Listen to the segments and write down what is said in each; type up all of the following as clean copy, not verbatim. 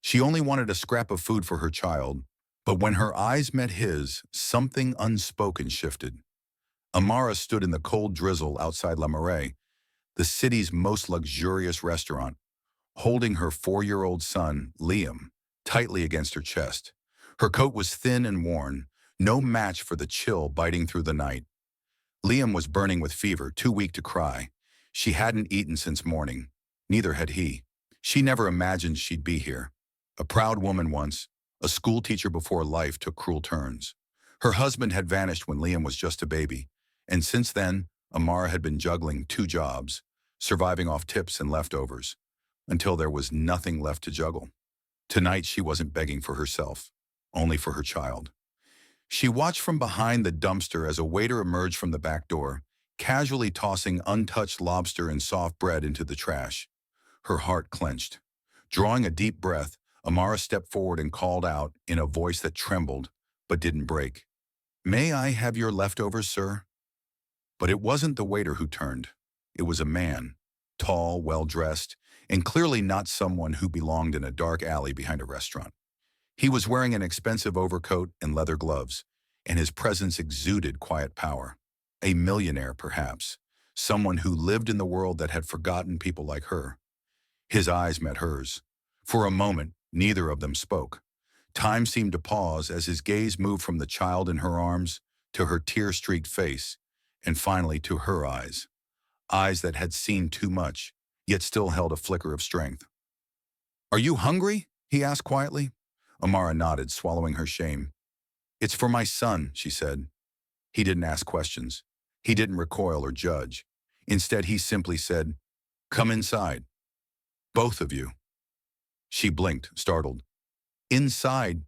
She only wanted a scrap of food for her child, but when her eyes met his, something unspoken shifted. Amara stood in the cold drizzle outside La Marais, the city's most luxurious restaurant, holding her 4-year-old son, Liam, tightly against her chest. Her coat was thin and worn, no match for the chill biting through the night. Liam was burning with fever, too weak to cry. She hadn't eaten since morning. Neither had he. She never imagined she'd be here. A proud woman once, a schoolteacher before life took cruel turns. Her husband had vanished when Liam was just a baby, and since then, Amara had been juggling 2 jobs, surviving off tips and leftovers, until there was nothing left to juggle. Tonight she wasn't begging for herself, only for her child. She watched from behind the dumpster as a waiter emerged from the back door, casually tossing untouched lobster and soft bread into the trash. Her heart clenched. Drawing a deep breath, Amara stepped forward and called out in a voice that trembled, but didn't break. "May I have your leftovers, sir?" But it wasn't the waiter who turned. It was a man, tall, well-dressed, and clearly not someone who belonged in a dark alley behind a restaurant. He was wearing an expensive overcoat and leather gloves, and his presence exuded quiet power. A millionaire, perhaps, someone who lived in the world that had forgotten people like her. His eyes met hers. For a moment, neither of them spoke. Time seemed to pause as his gaze moved from the child in her arms to her tear-streaked face, and finally to her eyes. Eyes that had seen too much, yet still held a flicker of strength. "Are you hungry?" he asked quietly. Amara nodded, swallowing her shame. "It's for my son," she said. He didn't ask questions. He didn't recoil or judge. Instead, he simply said, "Come inside. Both of you." She blinked, startled. "Inside?"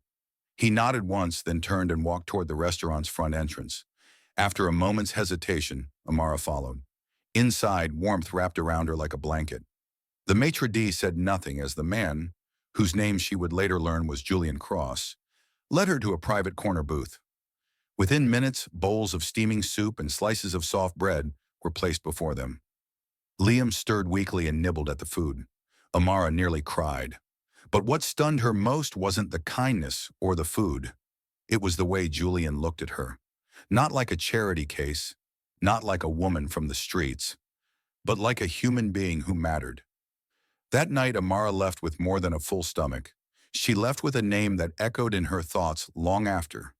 He nodded once, then turned and walked toward the restaurant's front entrance. After a moment's hesitation, Amara followed. Inside, warmth wrapped around her like a blanket. The maitre d' said nothing as the man, whose name she would later learn was Julian Cross, led her to a private corner booth. Within minutes, bowls of steaming soup and slices of soft bread were placed before them. Liam stirred weakly and nibbled at the food. Amara nearly cried. But what stunned her most wasn't the kindness or the food. It was the way Julian looked at her. Not like a charity case, not like a woman from the streets, but like a human being who mattered. That night, Amara left with more than a full stomach. She left with a name that echoed in her thoughts long after.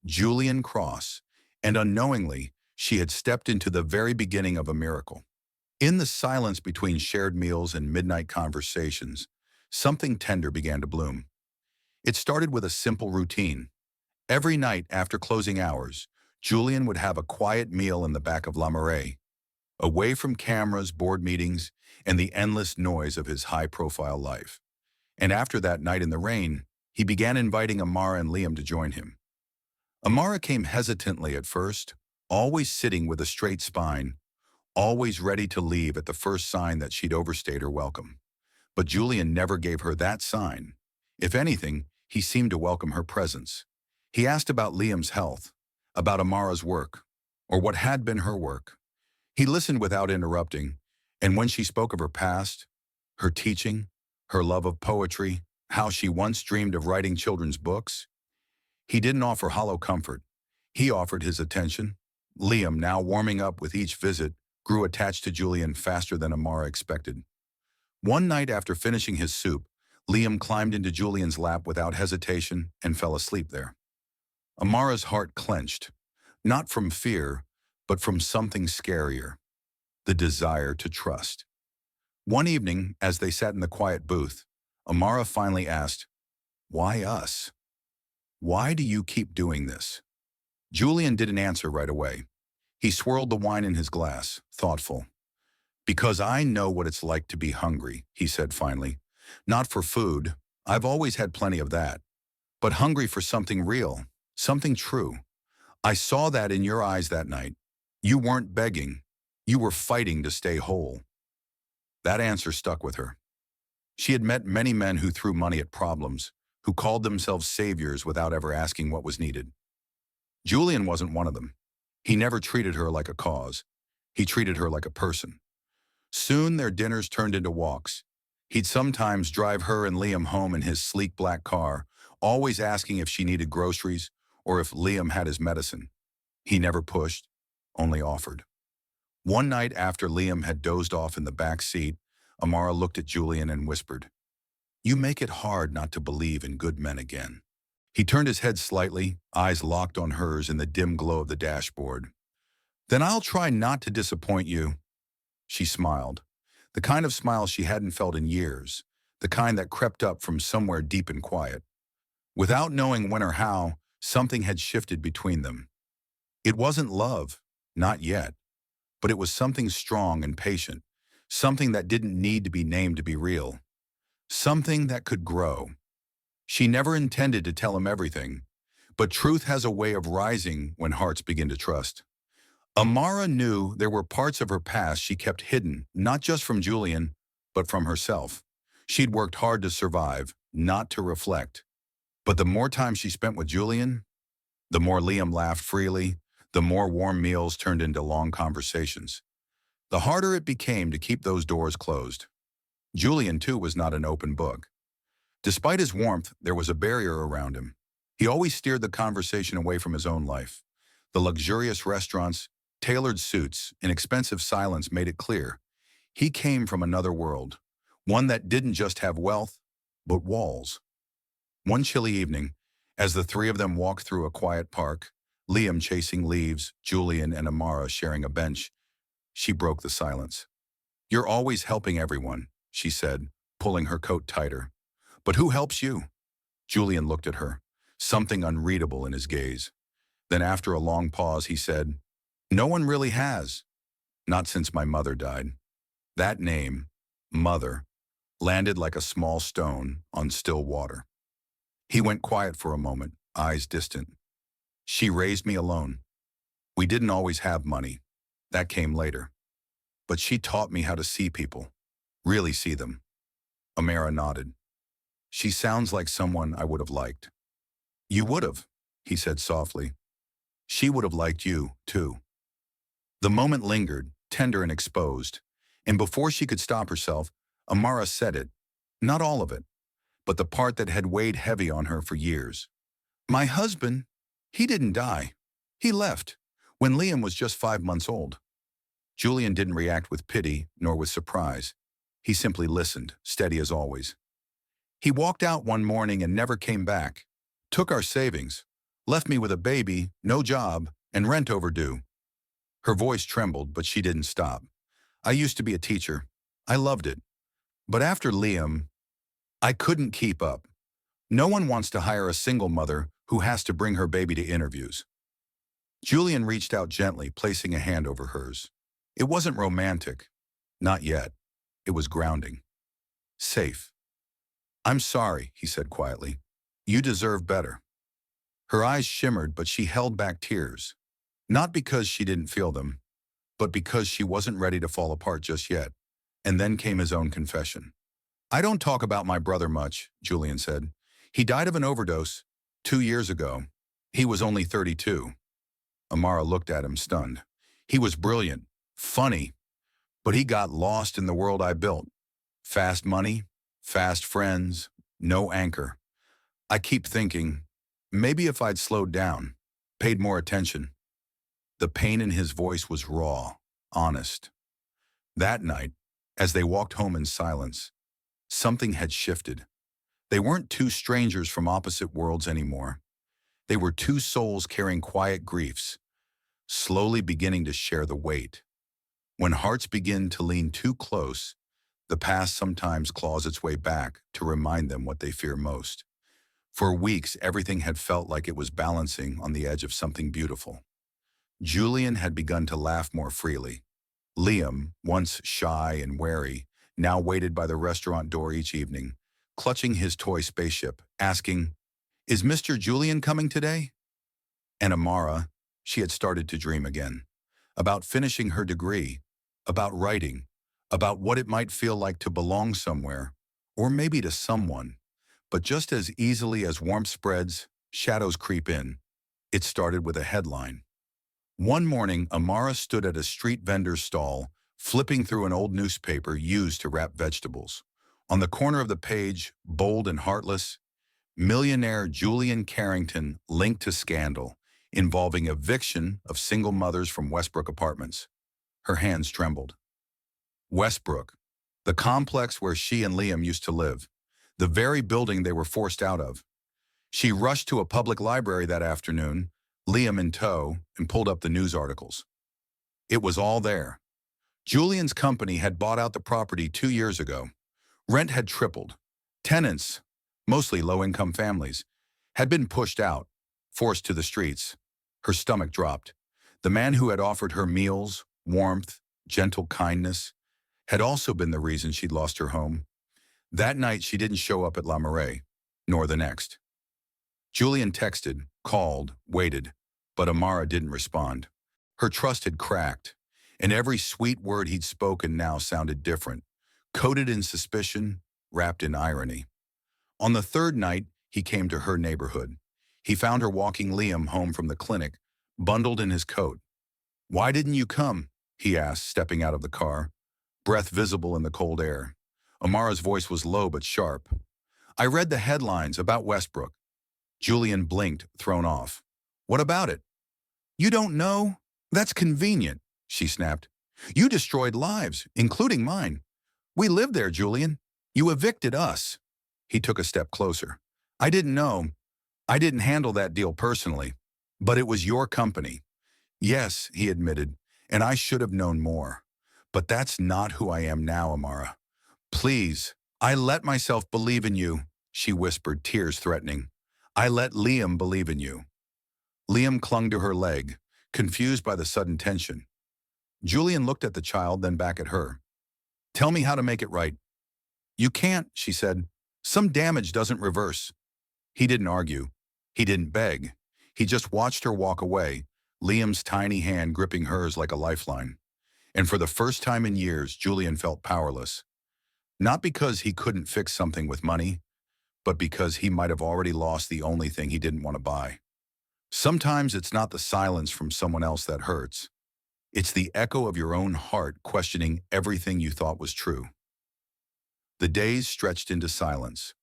Julian Cross, and unknowingly, she had stepped into the very beginning of a miracle. In the silence between shared meals and midnight conversations, something tender began to bloom. It started with a simple routine. Every night after closing hours, Julian would have a quiet meal in the back of La Marais, away from cameras, board meetings, and the endless noise of his high-profile life. And after that night in the rain, he began inviting Amara and Liam to join him. Amara came hesitantly at first, always sitting with a straight spine, always ready to leave at the first sign that she'd overstayed her welcome. But Julian never gave her that sign. If anything, he seemed to welcome her presence. He asked about Liam's health, about Amara's work, or what had been her work. He listened without interrupting, and when she spoke of her past, her teaching, her love of poetry, how she once dreamed of writing children's books, he didn't offer hollow comfort. He offered his attention. Liam, now warming up with each visit, grew attached to Julian faster than Amara expected. One night after finishing his soup, Liam climbed into Julian's lap without hesitation and fell asleep there. Amara's heart clenched, not from fear, but from something scarier, the desire to trust. One evening, as they sat in the quiet booth, Amara finally asked, "Why us? Why do you keep doing this?" Julian didn't answer right away. He swirled the wine in his glass, thoughtful. "Because I know what it's like to be hungry," he said finally. "Not for food. I've always had plenty of that. But hungry for something real, something true. I saw that in your eyes that night. You weren't begging. You were fighting to stay whole." That answer stuck with her. She had met many men who threw money at problems, who called themselves saviors without ever asking what was needed. Julian wasn't one of them. He never treated her like a cause. He treated her like a person. Soon their dinners turned into walks. He'd sometimes drive her and Liam home in his sleek black car, always asking if she needed groceries or if Liam had his medicine. He never pushed, only offered. One night after Liam had dozed off in the back seat, Amara looked at Julian and whispered, "You make it hard not to believe in good men again." He turned his head slightly, eyes locked on hers in the dim glow of the dashboard. "Then I'll try not to disappoint you." She smiled, the kind of smile she hadn't felt in years, the kind that crept up from somewhere deep and quiet. Without knowing when or how, something had shifted between them. It wasn't love, not yet, but it was something strong and patient, something that didn't need to be named to be real, something that could grow. She never intended to tell him everything, but truth has a way of rising when hearts begin to trust. Amara knew there were parts of her past she kept hidden, not just from Julian, but from herself. She'd worked hard to survive, not to reflect. But the more time she spent with Julian, the more Liam laughed freely, the more warm meals turned into long conversations. The harder it became to keep those doors closed. Julian, too, was not an open book. Despite his warmth, there was a barrier around him. He always steered the conversation away from his own life. The luxurious restaurants, tailored suits, and expensive silence made it clear. He came from another world, one that didn't just have wealth, but walls. One chilly evening, as the three of them walked through a quiet park, Liam chasing leaves, Julian and Amara sharing a bench, she broke the silence. "You're always helping everyone," she said, pulling her coat tighter. "But who helps you?" Julian looked at her, something unreadable in his gaze. Then after a long pause, he said, "No one really has. Not since my mother died." That name, Mother, landed like a small stone on still water. He went quiet for a moment, eyes distant. "She raised me alone. We didn't always have money. That came later. But she taught me how to see people, really see them." Amara nodded. "She sounds like someone I would have liked." "You would have," he said softly. "She would have liked you, too." The moment lingered, tender and exposed, and before she could stop herself, Amara said it, not all of it, but the part that had weighed heavy on her for years. "My husband, he didn't die. He left, when Liam was just 5 months old." Julian didn't react with pity nor with surprise. He simply listened, steady as always. "He walked out one morning and never came back. Took our savings. Left me with a baby, no job, and rent overdue." Her voice trembled, but she didn't stop. "I used to be a teacher. I loved it. But after Liam, I couldn't keep up. No one wants to hire a single mother who has to bring her baby to interviews." Julian reached out gently, placing a hand over hers. It wasn't romantic. Not yet. It was grounding. Safe. "I'm sorry," he said quietly. "You deserve better." Her eyes shimmered, but she held back tears. Not because she didn't feel them, but because she wasn't ready to fall apart just yet. And then came his own confession. "I don't talk about my brother much," Julian said. "He died of an overdose 2 years ago. He was only 32. Amara looked at him, stunned. "He was brilliant, funny, but he got lost in the world I built. Fast money, fast friends, no anchor. I keep thinking, maybe if I'd slowed down, paid more attention." The pain in his voice was raw, honest. That night, as they walked home in silence, something had shifted. They weren't two strangers from opposite worlds anymore. They were two souls carrying quiet griefs, slowly beginning to share the weight. When hearts begin to lean too close, the past sometimes claws its way back to remind them what they fear most. For weeks, everything had felt like it was balancing on the edge of something beautiful. Julian had begun to laugh more freely. Liam, once shy and wary, now waited by the restaurant door each evening, clutching his toy spaceship, asking, "Is Mr. Julian coming today?" And Amara, she had started to dream again, about finishing her degree, about writing, about what it might feel like to belong somewhere, or maybe to someone. But just as easily as warmth spreads, shadows creep in. It started with a headline. One morning, Amara stood at a street vendor's stall, flipping through an old newspaper used to wrap vegetables. On the corner of the page, bold and heartless, millionaire Julian Carrington linked to scandal involving eviction of single mothers from Westbrook Apartments. Her hands trembled. Westbrook, the complex where she and Liam used to live, the very building they were forced out of. She rushed to a public library that afternoon, Liam in tow, and pulled up the news articles. It was all there. Julian's company had bought out the property 2 years ago. Rent had tripled. Tenants, mostly low-income families, had been pushed out, forced to the streets. Her stomach dropped. The man who had offered her meals, warmth, gentle kindness, had also been the reason she'd lost her home. That night, she didn't show up at La Marais, nor the next. Julian texted, called, waited, but Amara didn't respond. Her trust had cracked, and every sweet word he'd spoken now sounded different, coated in suspicion, wrapped in irony. On the third night, he came to her neighborhood. He found her walking Liam home from the clinic, bundled in his coat. "Why didn't you come?" he asked, stepping out of the car, breath visible in the cold air. Amara's voice was low but sharp. "I read the headlines about Westbrook." Julian blinked, thrown off. "What about it?" "You don't know? That's convenient," she snapped. "You destroyed lives, including mine. We lived there, Julian. You evicted us." He took a step closer. "I didn't know. I didn't handle that deal personally. But it was your company." "Yes," he admitted, "and I should have known more. But that's not who I am now, Amara. Please, I let myself believe in you," she whispered, tears threatening. "I let Liam believe in you." Liam clung to her leg, confused by the sudden tension. Julian looked at the child, then back at her. "Tell me how to make it right." "You can't," she said. "Some damage doesn't reverse." He didn't argue. He didn't beg. He just watched her walk away, Liam's tiny hand gripping hers like a lifeline. And for the first time in years, Julian felt powerless. Not because he couldn't fix something with money, but because he might have already lost the only thing he didn't want to buy. Sometimes it's not the silence from someone else that hurts. It's the echo of your own heart questioning everything you thought was true. The days stretched into silence.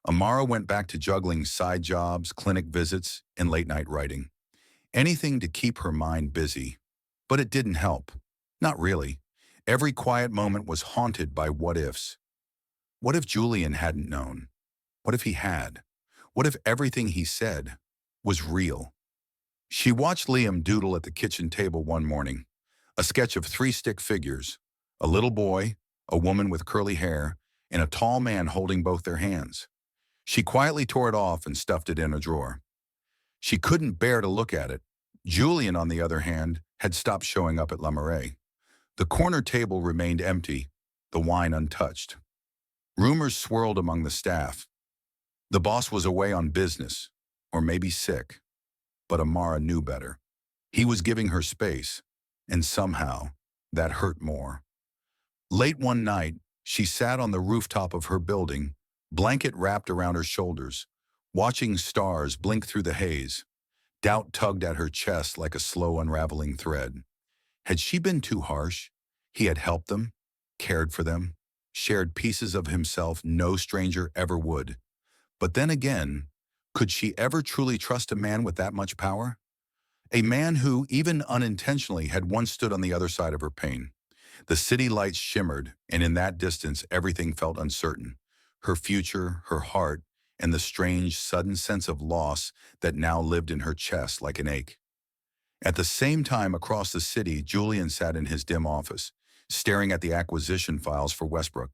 Amara went back to juggling side jobs, clinic visits, and late-night writing. Anything to keep her mind busy. But it didn't help. Not really. Every quiet moment was haunted by what-ifs. What if Julian hadn't known? What if he had? What if everything he said was real? She watched Liam doodle at the kitchen table one morning, a sketch of 3 stick figures, a little boy, a woman with curly hair, and a tall man holding both their hands. She quietly tore it off and stuffed it in a drawer. She couldn't bear to look at it. Julian, on the other hand, had stopped showing up at La Marais. The corner table remained empty, the wine untouched. Rumors swirled among the staff. The boss was away on business, or maybe sick. But Amara knew better. He was giving her space, and somehow that hurt more. Late one night, she sat on the rooftop of her building, blanket wrapped around her shoulders, watching stars blink through the haze. Doubt tugged at her chest like a slow unraveling thread. Had she been too harsh? He had helped them, cared for them, shared pieces of himself no stranger ever would. But then again, could she ever truly trust a man with that much power? A man who, even unintentionally, had once stood on the other side of her pain. The city lights shimmered, and in that distance everything felt uncertain. Her future, her heart, and the strange, sudden sense of loss that now lived in her chest like an ache. At the same time, across the city, Julian sat in his dim office, staring at the acquisition files for Westbrook.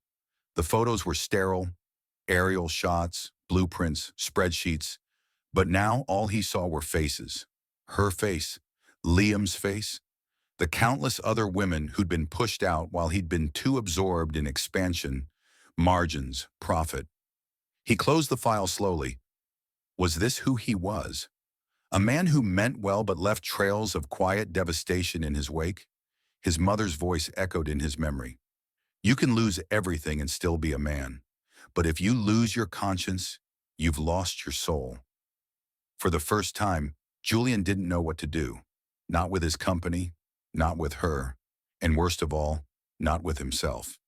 The photos were sterile, aerial shots, blueprints, spreadsheets, but now all he saw were faces. Her face, Liam's face, the countless other women who'd been pushed out while he'd been too absorbed in expansion, margins, profit. He closed the file slowly. Was this who he was? A man who meant well but left trails of quiet devastation in his wake? His mother's voice echoed in his memory. "You can lose everything and still be a man. But if you lose your conscience, you've lost your soul." For the first time, Julian didn't know what to do. Not with his company, not with her, and worst of all, not with himself.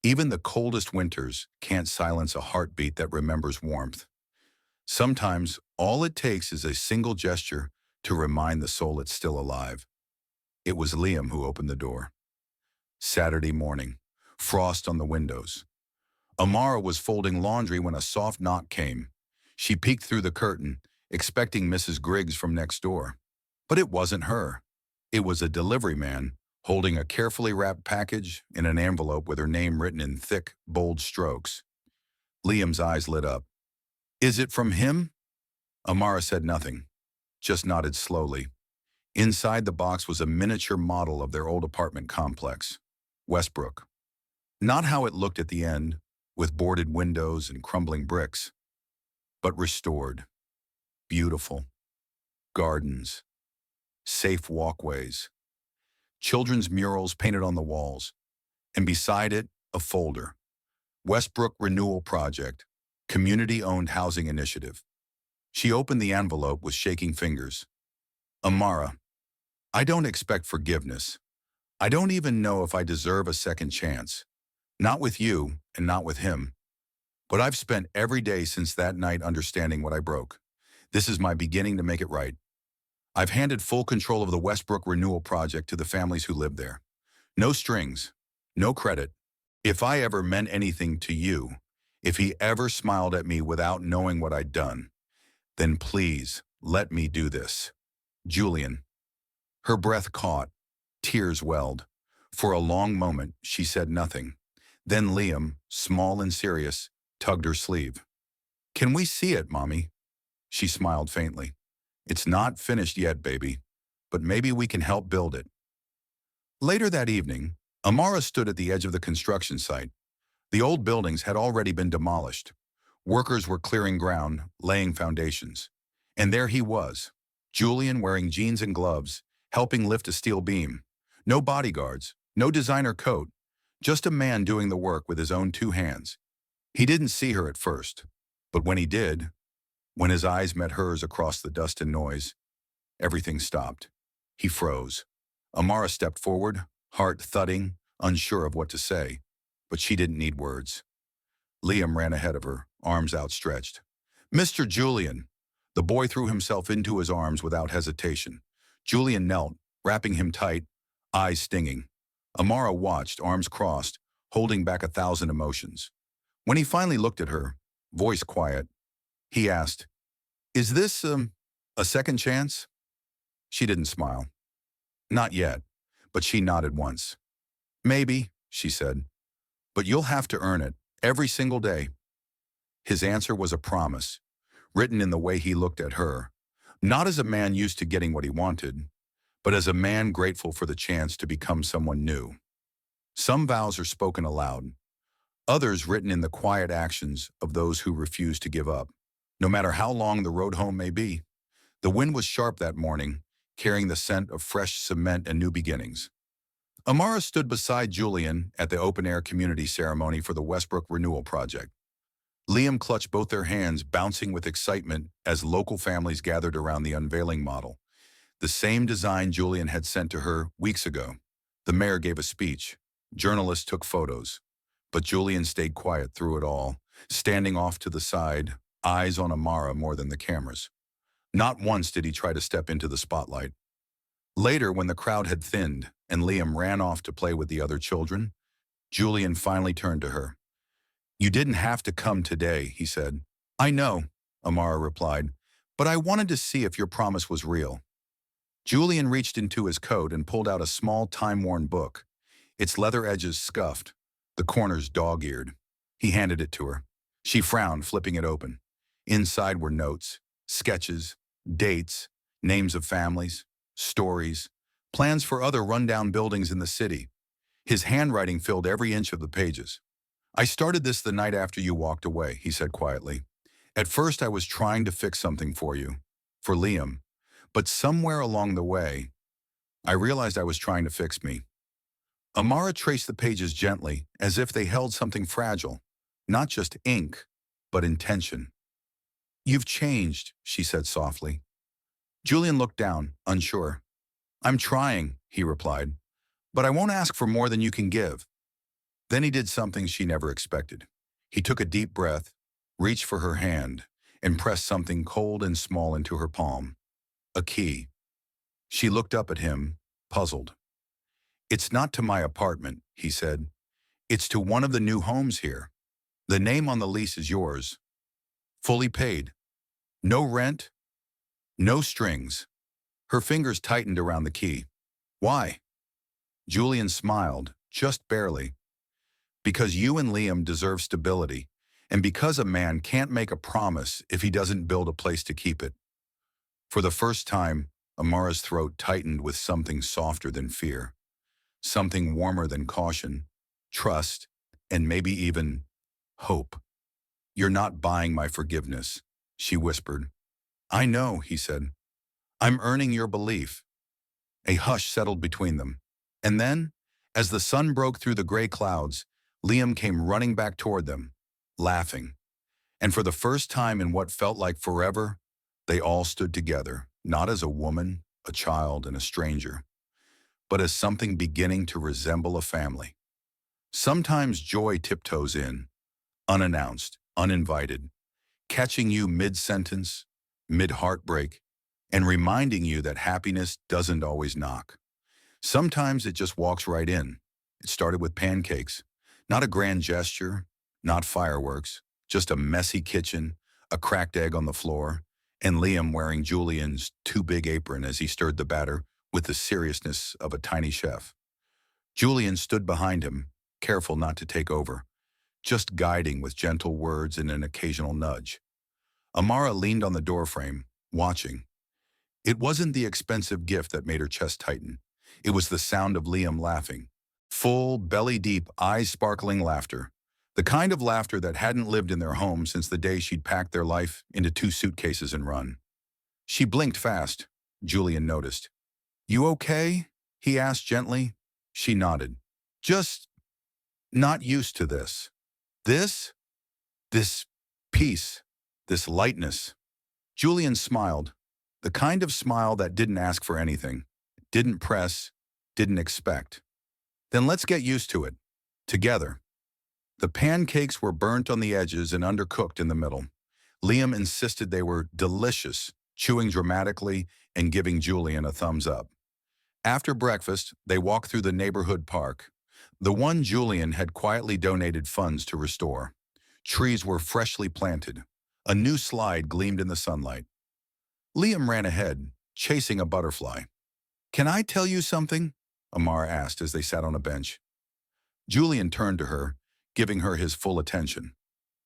Even the coldest winters can't silence a heartbeat that remembers warmth. Sometimes all it takes is a single gesture to remind the soul it's still alive. It was Liam who opened the door. Saturday morning, frost on the windows. Amara was folding laundry when a soft knock came. She peeked through the curtain, expecting Mrs. Griggs from next door. But it wasn't her. It was a delivery man, holding a carefully wrapped package in an envelope with her name written in thick, bold strokes. Liam's eyes lit up. "Is it from him?" Amara said nothing, just nodded slowly. Inside the box was a miniature model of their old apartment complex, Westbrook. Not how it looked at the end, with boarded windows and crumbling bricks, but restored, beautiful. Gardens, safe walkways, children's murals painted on the walls, and beside it, a folder. Westbrook Renewal Project, Community-Owned Housing Initiative. She opened the envelope with shaking fingers. "Amara, I don't expect forgiveness. I don't even know if I deserve a second chance. Not with you and not with him. But I've spent every day since that night understanding what I broke. This is my beginning to make it right. I've handed full control of the Westbrook Renewal Project to the families who live there. No strings, no credit. If I ever meant anything to you, if he ever smiled at me without knowing what I'd done, then please let me do this. Julian." Her breath caught. Tears welled. For a long moment, she said nothing. Then Liam, small and serious, tugged her sleeve. "Can we see it, Mommy?" She smiled faintly. "It's not finished yet, baby, but maybe we can help build it." Later that evening, Amara stood at the edge of the construction site. The old buildings had already been demolished. Workers were clearing ground, laying foundations. And there he was, Julian wearing jeans and gloves, helping lift a steel beam. No bodyguards, no designer coat, just a man doing the work with his own two hands. He didn't see her at first, but when he did, when his eyes met hers across the dust and noise, everything stopped. He froze. Amara stepped forward, heart thudding, unsure of what to say, but she didn't need words. Liam ran ahead of her, arms outstretched. "Mr. Julian!" The boy threw himself into his arms without hesitation. Julian knelt, wrapping him tight, eyes stinging. Amara watched, arms crossed, holding back 1,000 emotions. When he finally looked at her, voice quiet, he asked, "Is this, a second chance?" She didn't smile. "Not yet," but she nodded once. "Maybe," she said, "but you'll have to earn it, every single day." His answer was a promise, written in the way he looked at her, not as a man used to getting what he wanted, but as a man grateful for the chance to become someone new. Some vows are spoken aloud, others written in the quiet actions of those who refuse to give up, no matter how long the road home may be. The wind was sharp that morning, carrying the scent of fresh cement and new beginnings. Amara stood beside Julian at the open-air community ceremony for the Westbrook Renewal Project. Liam clutched both their hands, bouncing with excitement as local families gathered around the unveiling model, the same design Julian had sent to her weeks ago. The mayor gave a speech. Journalists took photos. But Julian stayed quiet through it all, standing off to the side, eyes on Amara more than the cameras. Not once did he try to step into the spotlight. Later, when the crowd had thinned and Liam ran off to play with the other children, Julian finally turned to her. "You didn't have to come today," he said. "I know," Amara replied, "but I wanted to see if your promise was real." Julian reached into his coat and pulled out a small, time-worn book, its leather edges scuffed, the corners dog-eared. He handed it to her. She frowned, flipping it open. Inside were notes, sketches, dates, names of families, stories, plans for other rundown buildings in the city. His handwriting filled every inch of the pages. "I started this the night after you walked away," he said quietly. "At first I was trying to fix something for you, for Liam, but somewhere along the way, I realized I was trying to fix me." Amara traced the pages gently, as if they held something fragile, not just ink, but intention. "You've changed," she said softly. Julian looked down, unsure. "I'm trying," he replied, "but I won't ask for more than you can give." Then he did something she never expected. He took a deep breath, reached for her hand, and pressed something cold and small into her palm. A key. She looked up at him, puzzled. "It's not to my apartment," he said. "It's to one of the new homes here. The name on the lease is yours. Fully paid. No rent, no strings." Her fingers tightened around the key. "Why?" Julian smiled, just barely. "Because you and Liam deserve stability, and because a man can't make a promise if he doesn't build a place to keep it." For the first time, Amara's throat tightened with something softer than fear, something warmer than caution, trust, and maybe even hope. "You're not buying my forgiveness," she whispered. "I know," he said. "I'm earning your belief." A hush settled between them. And then, as the sun broke through the gray clouds, Liam came running back toward them, laughing. And for the first time in what felt like forever, they all stood together, not as a woman, a child, and a stranger, but as something beginning to resemble a family. Sometimes joy tiptoes in, unannounced, uninvited, catching you mid-sentence, mid-heartbreak, and reminding you that happiness doesn't always knock. Sometimes it just walks right in. It started with pancakes. Not a grand gesture, not fireworks, just a messy kitchen, a cracked egg on the floor, and Liam wearing Julian's too big apron as he stirred the batter with the seriousness of a tiny chef. Julian stood behind him, careful not to take over, just guiding with gentle words and an occasional nudge. Amara leaned on the doorframe, watching. It wasn't the expensive gift that made her chest tighten. It was the sound of Liam laughing. Full, belly-deep, eyes-sparkling laughter. The kind of laughter that hadn't lived in their home since the day she'd packed their life into 2 suitcases and run. She blinked fast. Julian noticed. "You okay?" he asked gently. She nodded. "Just not used to this. This peace, this lightness." Julian smiled. The kind of smile that didn't ask for anything, didn't press, didn't expect. "Then let's get used to it. Together." The pancakes were burnt on the edges and undercooked in the middle. Liam insisted they were delicious, chewing dramatically and giving Julian a thumbs up. After breakfast, they walked through the neighborhood park, the one Julian had quietly donated funds to restore. Trees were freshly planted. A new slide gleamed in the sunlight. Liam ran ahead, chasing a butterfly. "Can I tell you something?" Amara asked as they sat on a bench. Julian turned to her, giving her his full attention.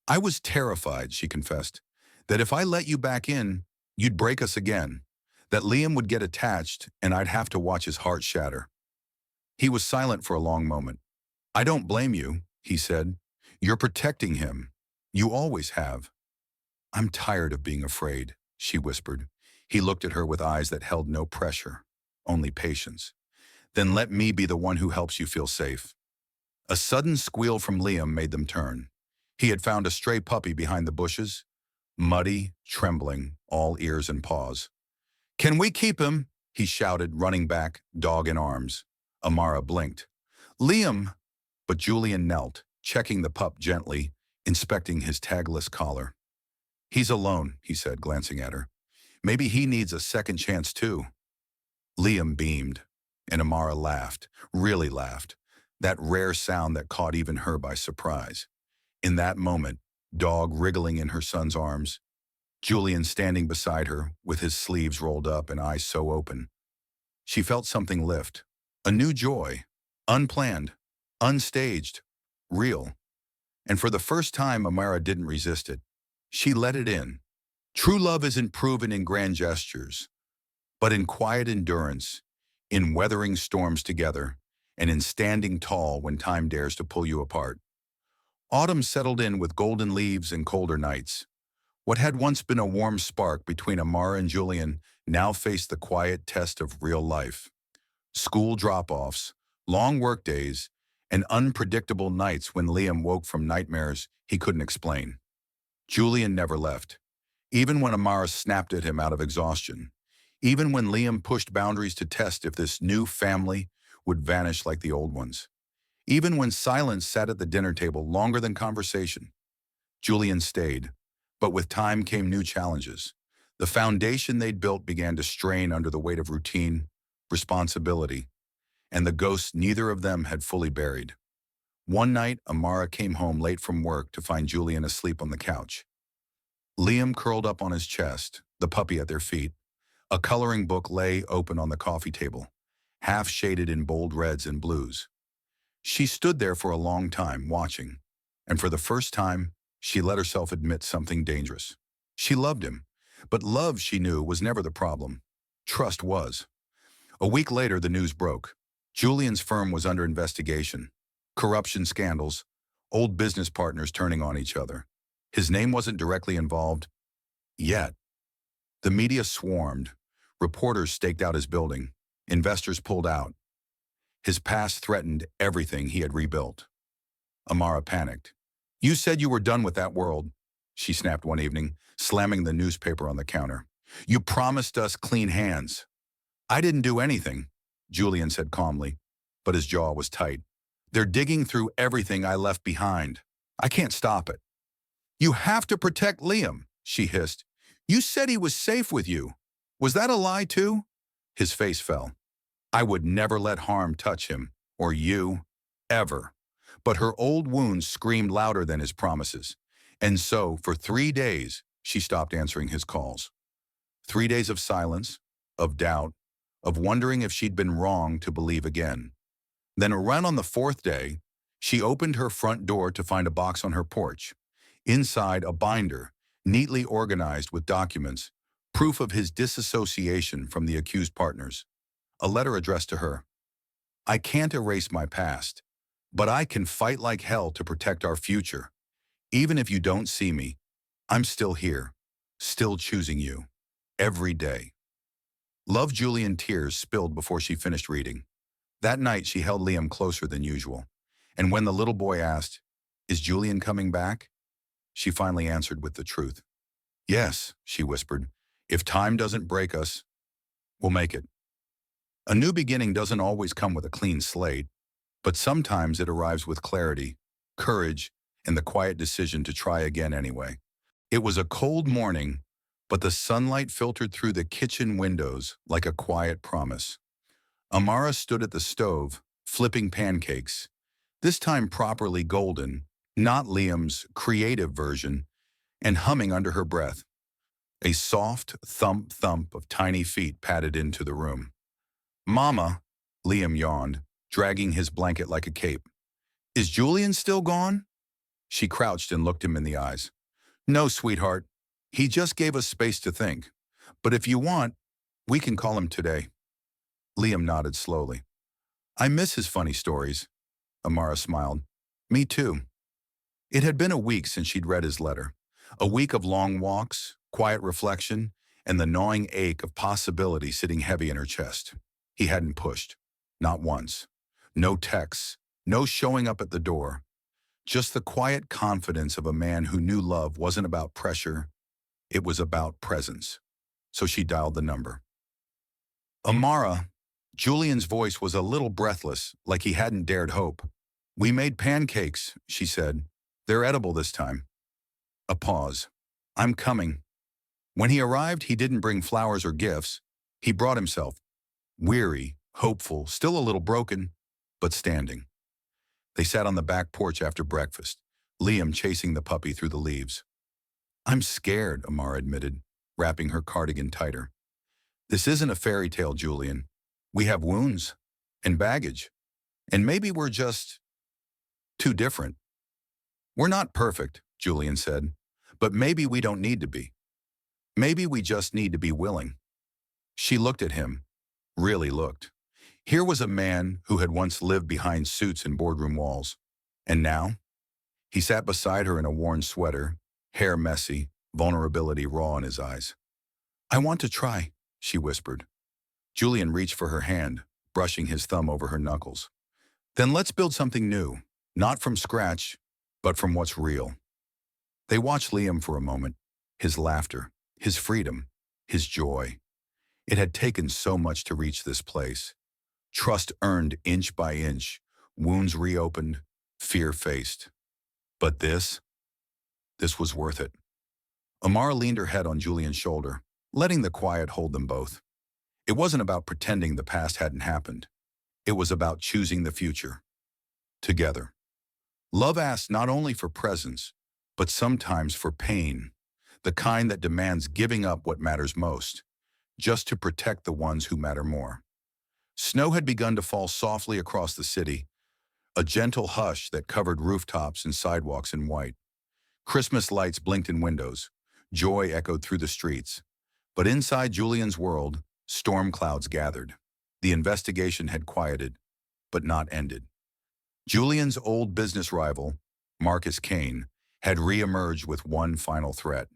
"I was terrified," she confessed, "that if I let you back in, you'd break us again, that Liam would get attached and I'd have to watch his heart shatter." He was silent for a long moment. "I don't blame you," he said. "You're protecting him. You always have." "I'm tired of being afraid," she whispered. He looked at her with eyes that held no pressure, only patience. "Then let me be the one who helps you feel safe." A sudden squeal from Liam made them turn. He had found a stray puppy behind the bushes, muddy, trembling, all ears and paws. "Can we keep him?" he shouted, running back, dog in arms. Amara blinked. "Liam!" But Julian knelt, checking the pup gently, inspecting his tagless collar. "He's alone," he said, glancing at her. "Maybe he needs a second chance too." Liam beamed, and Amara laughed, really laughed, that rare sound that caught even her by surprise. In that moment, dog wriggling in her son's arms, Julian standing beside her with his sleeves rolled up and eyes so open. She felt something lift, a new joy, unplanned, unstaged, real. And for the first time, Amara didn't resist it. She let it in. True love isn't proven in grand gestures, but in quiet endurance, in weathering storms together, and in standing tall when time dares to pull you apart. Autumn settled in with golden leaves and colder nights. What had once been a warm spark between Amara and Julian now faced the quiet test of real life. School drop-offs, long workdays, and unpredictable nights when Liam woke from nightmares he couldn't explain. Julian never left, even when Amara snapped at him out of exhaustion, even when Liam pushed boundaries to test if this new family would vanish like the old ones. Even when silence sat at the dinner table longer than conversation, Julian stayed. But with time came new challenges. The foundation they'd built began to strain under the weight of routine, responsibility, and the ghosts neither of them had fully buried. One night, Amara came home late from work to find Julian asleep on the couch. Liam curled up on his chest, the puppy at their feet. A coloring book lay open on the coffee table, half shaded in bold reds and blues. She stood there for a long time, watching, and for the first time, she let herself admit something dangerous. She loved him, but love, she knew, was never the problem. Trust was. A week later, the news broke. Julian's firm was under investigation. Corruption scandals, old business partners turning on each other. His name wasn't directly involved, yet. The media swarmed. Reporters staked out his building. Investors pulled out. His past threatened everything he had rebuilt. Amara panicked. "You said you were done with that world," she snapped one evening, slamming the newspaper on the counter. "You promised us clean hands." "I didn't do anything," Julian said calmly, but his jaw was tight. "They're digging through everything I left behind. I can't stop it." "You have to protect Liam," she hissed. "You said he was safe with you. Was that a lie too?" His face fell. "I would never let harm touch him, or you, ever." But her old wounds screamed louder than his promises. And so, for 3 days, she stopped answering his calls. 3 days of silence, of doubt, of wondering if she'd been wrong to believe again. Then around on the 4th day, she opened her front door to find a box on her porch. Inside, a binder, neatly organized with documents, proof of his disassociation from the accused partners. A letter addressed to her. "I can't erase my past, but I can fight like hell to protect our future. Even if you don't see me, I'm still here, still choosing you, every day." Love Julian tears spilled before she finished reading. That night, she held Liam closer than usual. And when the little boy asked, "Is Julian coming back?" she finally answered with the truth. "Yes," she whispered. "If time doesn't break us, we'll make it." A new beginning doesn't always come with a clean slate, but sometimes it arrives with clarity, courage, and the quiet decision to try again anyway. It was a cold morning, but the sunlight filtered through the kitchen windows like a quiet promise. Amara stood at the stove, flipping pancakes, this time properly golden, not Liam's creative version, and humming under her breath. A soft thump-thump of tiny feet padded into the room. "Mama," Liam yawned, dragging his blanket like a cape. "Is Julian still gone?" She crouched and looked him in the eyes. "No, sweetheart. He just gave us space to think. But if you want, we can call him today." Liam nodded slowly. "I miss his funny stories." Amara smiled. "Me too." It had been a week since she'd read his letter. A week of long walks, quiet reflection, and the gnawing ache of possibility sitting heavy in her chest. He hadn't pushed. Not once. No texts. No showing up at the door. Just the quiet confidence of a man who knew love wasn't about pressure. It was about presence. So she dialed the number. "Amara." Julian's voice was a little breathless, like he hadn't dared hope. "We made pancakes," she said. "They're edible this time." A pause. "I'm coming." When he arrived, he didn't bring flowers or gifts. He brought himself. Weary, hopeful, still a little broken, but standing. They sat on the back porch after breakfast, Liam chasing the puppy through the leaves. "I'm scared," Amara admitted, wrapping her cardigan tighter. "This isn't a fairy tale, Julian. We have wounds and baggage, and maybe we're just too different." "We're not perfect," Julian said, "but maybe we don't need to be. Maybe we just need to be willing." She looked at him, really looked. Here was a man who had once lived behind suits and boardroom walls. And now? He sat beside her in a worn sweater, hair messy, vulnerability raw in his eyes. "I want to try," she whispered. Julian reached for her hand, brushing his thumb over her knuckles. "Then let's build something new, not from scratch, but from what's real." They watched Liam for a moment, his laughter, his freedom, his joy. It had taken so much to reach this place. Trust earned inch by inch, Wounds reopened, fear faced. But this was worth it. Amara leaned her head on Julian's shoulder, letting the quiet hold them both. It wasn't about pretending the past hadn't happened. It was about choosing the future. Together. Love asks not only for presence, but sometimes for pain, the kind that demands giving up what matters most, just to protect the ones who matter more. Snow had begun to fall softly across the city, a gentle hush that covered rooftops and sidewalks in white. Christmas lights blinked in windows. Joy echoed through the streets. But inside Julian's world, storm clouds gathered. The investigation had quieted, but not ended. Julian's old business rival, Marcus Kane, had re-emerged with one final threat.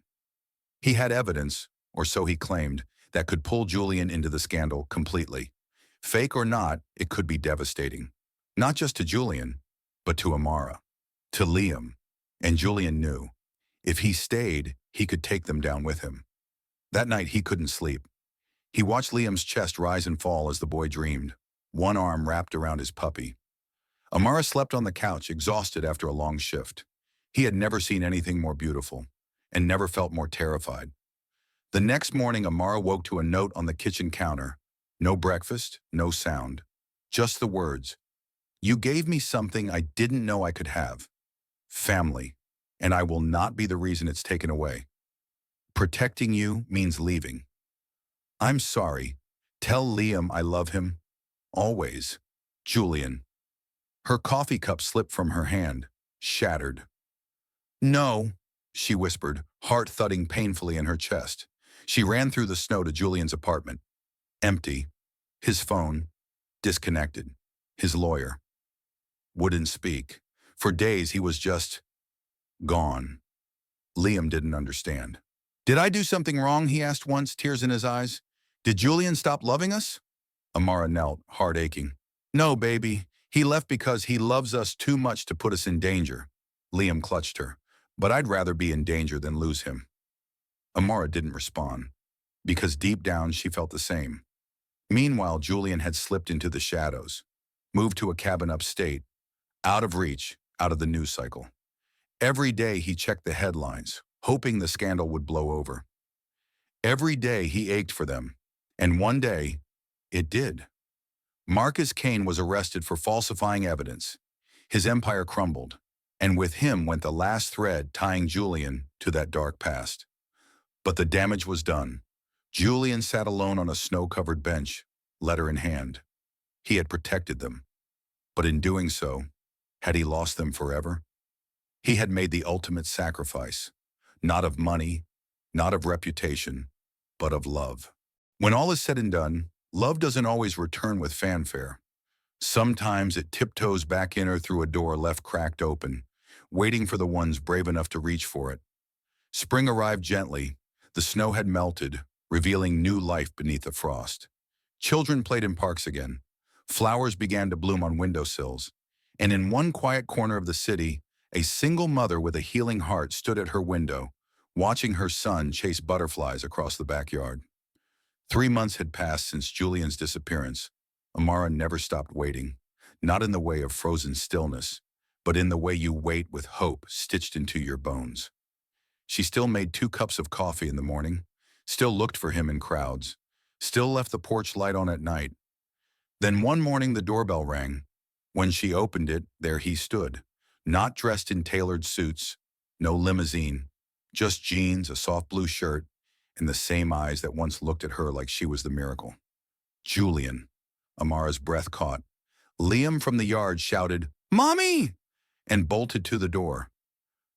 He had evidence, or so he claimed, that could pull Julian into the scandal completely. Fake or not, it could be devastating. Not just to Julian, but to Amara, to Liam. And Julian knew, if he stayed, he could take them down with him. That night he couldn't sleep. He watched Liam's chest rise and fall as the boy dreamed, one arm wrapped around his puppy. Amara slept on the couch, exhausted after a long shift. He had never seen anything more beautiful, and never felt more terrified. The next morning, Amara woke to a note on the kitchen counter. No breakfast, no sound. Just the words. You gave me something I didn't know I could have. Family. And I will not be the reason it's taken away. Protecting you means leaving. I'm sorry. Tell Liam I love him. Always. Julian. Her coffee cup slipped from her hand, shattered. No, she whispered, heart thudding painfully in her chest. She ran through the snow to Julian's apartment. Empty. His phone. Disconnected. His lawyer. Wouldn't speak. For days he was just gone. Liam didn't understand. Did I do something wrong, he asked once, tears in his eyes. Did Julian stop loving us? Amara knelt, heart aching. No, baby. He left because he loves us too much to put us in danger. Liam clutched her. But I'd rather be in danger than lose him. Amara didn't respond, because deep down she felt the same. Meanwhile, Julian had slipped into the shadows, moved to a cabin upstate, out of reach, out of the news cycle. Every day he checked the headlines, hoping the scandal would blow over. Every day he ached for them, and one day, it did. Marcus Kane was arrested for falsifying evidence. His empire crumbled, and with him went the last thread tying Julian to that dark past. But the damage was done. Julian sat alone on a snow-covered bench, letter in hand. He had protected them. But in doing so, had he lost them forever? He had made the ultimate sacrifice, not of money, not of reputation, but of love. When all is said and done, love doesn't always return with fanfare. Sometimes it tiptoes back in or through a door left cracked open, waiting for the ones brave enough to reach for it. Spring arrived gently. The snow had melted, revealing new life beneath the frost. Children played in parks again. Flowers began to bloom on windowsills. And in one quiet corner of the city, a single mother with a healing heart stood at her window, watching her son chase butterflies across the backyard. 3 months had passed since Julian's disappearance. Amara never stopped waiting, not in the way of frozen stillness, but in the way you wait with hope stitched into your bones. She still made 2 cups of coffee in the morning, still looked for him in crowds, still left the porch light on at night. Then one morning the doorbell rang. When she opened it, there he stood, not dressed in tailored suits, no limousine, just jeans, a soft blue shirt, and the same eyes that once looked at her like she was the miracle. Julian. Amara's breath caught. Liam from the yard shouted, "Mommy!" and bolted to the door.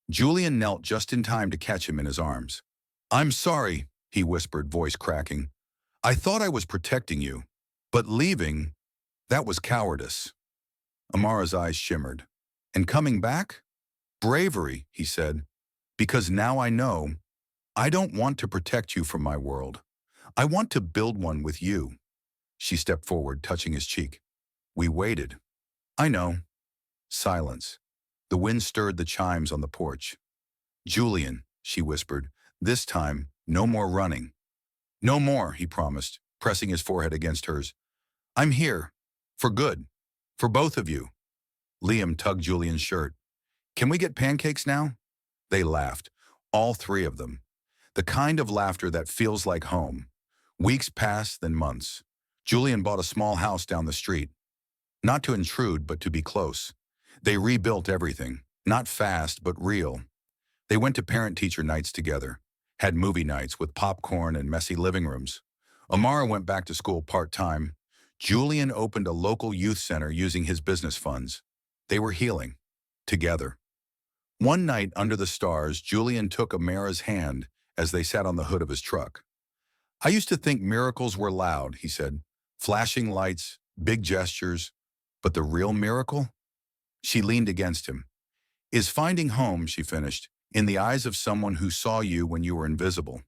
Julian knelt just in time to catch him in his arms. "I'm sorry," he whispered, voice cracking. "I thought I was protecting you, but leaving, that was cowardice." Amara's eyes shimmered. "And coming back? Bravery," he said, "because now I know I don't want to protect you from my world. I want to build one with you." She stepped forward, touching his cheek. We waited. I know. Silence. The wind stirred the chimes on the porch. "Julian," she whispered, "this time, no more running." "No more," he promised, pressing his forehead against hers. "I'm here. For good. For both of you." Liam tugged Julian's shirt. Can we get pancakes now? They laughed, all three of them. The kind of laughter that feels like home. Weeks passed, then months. Julian bought a small house down the street. Not to intrude, but to be close. They rebuilt everything. Not fast, but real. They went to parent-teacher nights together. Had movie nights with popcorn and messy living rooms. Amara went back to school part-time. Julian opened a local youth center using his business funds. They were healing. Together. One night under the stars, Julian took Amara's hand as they sat on the hood of his truck. I used to think miracles were loud, he said. Flashing lights, big gestures. But the real miracle? She leaned against him. Is finding home, she finished, in the eyes of someone who saw you when you were invisible.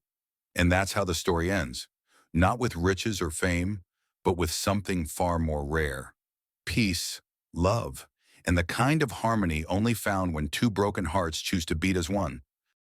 And that's how the story ends. Not with riches or fame, but with something far more rare. Peace, love, and the kind of harmony only found when two broken hearts choose to beat as one.